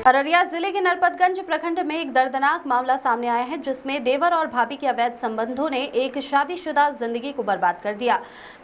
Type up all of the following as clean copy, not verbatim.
अररिया जिले के नरपतगंज प्रखंड में एक दर्दनाक मामला सामने आया है, जिसमें देवर और भाभी के अवैध संबंधों ने एक शादीशुदा जिंदगी को बर्बाद कर दिया।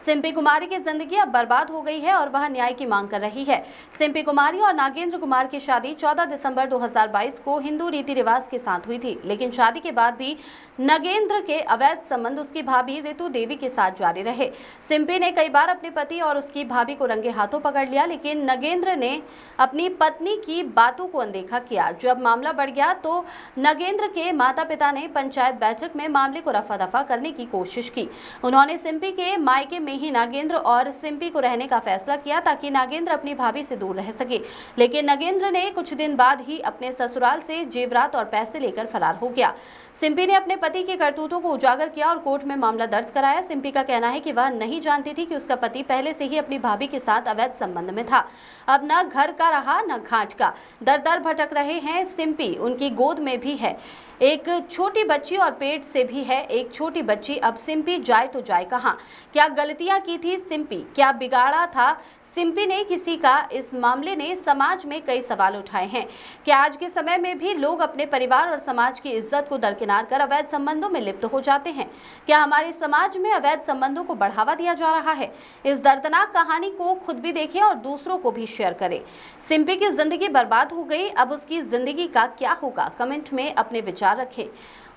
सिंपी कुमारी की जिंदगी अब बर्बाद हो गई है और वह न्याय की मांग कर रही है। सिंपी कुमारी और नागेंद्र कुमार की शादी 14 दिसंबर 2022 को हिंदू रीति रिवाज के साथ हुई थी, लेकिन शादी के बाद भी नगेंद्र के अवैध संबंध उसकी भाभी ऋतु देवी के साथ जारी रहे। सिंपी ने कई बार अपने पति और उसकी भाभी को रंगे हाथों पकड़ लिया, लेकिन नगेंद्र ने अपनी पत्नी की बातों को अनदेखा किया। जब मामला बढ़ गया तो नगेंद्र के माता पिता ने पंचायत बैठक में मामले को रफा दफा करने की कोशिश की। उन्होंने सिंपी के मायके में ही नागेंद्र और सिंपी को रहने का फैसला किया ताकि नागेंद्र अपनी भाभी से दूर रह सके, लेकिन नगेंद्र ने कुछ दिन बाद ही अपने ससुराल से जेवरात और पैसे लेकर फरार हो गया। सिंपी ने अपने पति के करतूतों को उजागर किया और कोर्ट में मामला दर्ज कराया। सिंपी का कहना है कि वह नहीं जानती थी कि उसका पति पहले से ही अपनी भाभी के साथ अवैध संबंध में था। अब न घर का रहा न घाट का, दर दर भटक रहे हैं सिंपी। उनकी गोद में भी है एक छोटी बच्ची और पेट से भी है एक छोटी बच्ची। अब सिंपी जाए तो जाए कहाँ? क्या गलतियां की थी सिंपी? क्या बिगाड़ा था सिंपी ने किसी का? इस मामले ने समाज में कई सवाल उठाए हैं। क्या आज के समय में भी लोग अपने परिवार और समाज की इज्जत को दरकिनार कर अवैध संबंधों में लिप्त हो जाते हैं? क्या हमारे समाज में अवैध संबंधों को बढ़ावा दिया जा रहा है? इस दर्दनाक कहानी को खुद भी देखें और दूसरों को भी शेयर करें। सिंपी की जिंदगी बर्बाद हो गई, अब उसकी जिंदगी का क्या होगा? कमेंट में अपने विचार रखें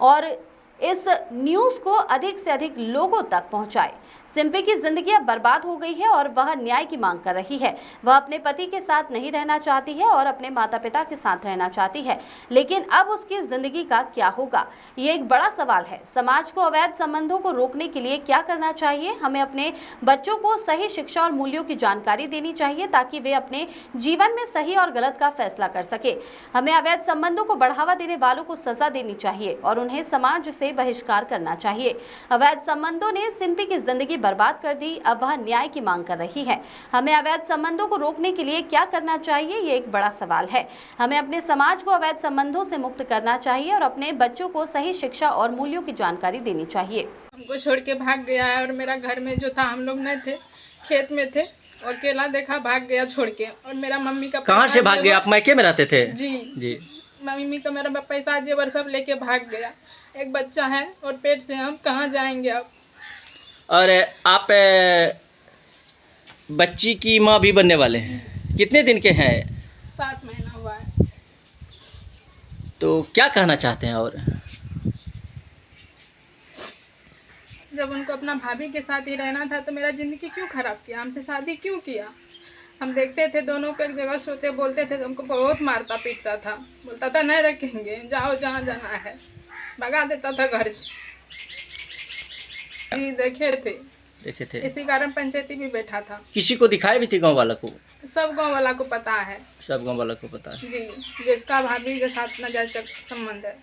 और इस न्यूज को अधिक से अधिक लोगों तक पहुंचाएं। सिंपी की जिंदगी अब बर्बाद हो गई है और वह न्याय की मांग कर रही है। वह अपने पति के साथ नहीं रहना चाहती है और अपने माता पिता के साथ रहना चाहती है, लेकिन अब उसकी जिंदगी का क्या होगा? ये एक बड़ा सवाल है। समाज को अवैध संबंधों को रोकने के लिए क्या करना चाहिए? हमें अपने बच्चों को सही शिक्षा और मूल्यों की जानकारी देनी चाहिए ताकि वे अपने जीवन में सही और गलत का फैसला कर सके। हमें अवैध संबंधों को बढ़ावा देने वालों को सजा देनी चाहिए और उन्हें समाज से बहिष्कार करना चाहिए। अवैध संबंधों ने सिंपी की जिंदगी बर्बाद कर दी, अब वह न्याय की मांग कर रही है। हमें अवैध संबंधों को रोकने के लिए क्या करना चाहिए? ये एक बड़ा सवाल है। हमें अपने समाज को अवैध संबंधों से मुक्त करना चाहिए और अपने बच्चों को सही शिक्षा और मूल्यों की जानकारी देनी चाहिए। हमको छोड़ के भाग गया है और मेरा घर में जो था, हम लोग नहीं थे, खेत में थे, और अकेला देखा भाग गया छोड़ के। और मेरा मम्मी का कहाँ से भाग गया? आप मायके में रहते थे? जी। मम्मी का मेरा पैसा जेवर सब लेके भाग गया। एक बच्चा है और पेट से, हम कहाँ जाएंगे अब? और आप बच्ची की माँ भी बनने वाले हैं? कितने दिन के हैं? 7 महीना हुआ है। तो क्या कहना चाहते हैं? और जब उनको अपना भाभी के साथ ही रहना था तो मेरा ज़िंदगी क्यों ख़राब किया? हमसे शादी क्यों किया? हम देखते थे दोनों को एक जगह सोते, बोलते थे तो हमको बहुत मारता पीटता था, बोलता था नहीं रखेंगे, जाओ जहाँ जाना है, भगा देता था घर से। जी देखे थे। इसी कारण पंचायती भी बैठा था। किसी को दिखाए भी थे? गांव वाला को? सब गांव वाला को पता है। सब गांव वाला को पता है जी, जिसका भाभी के साथ नजर संबंध है।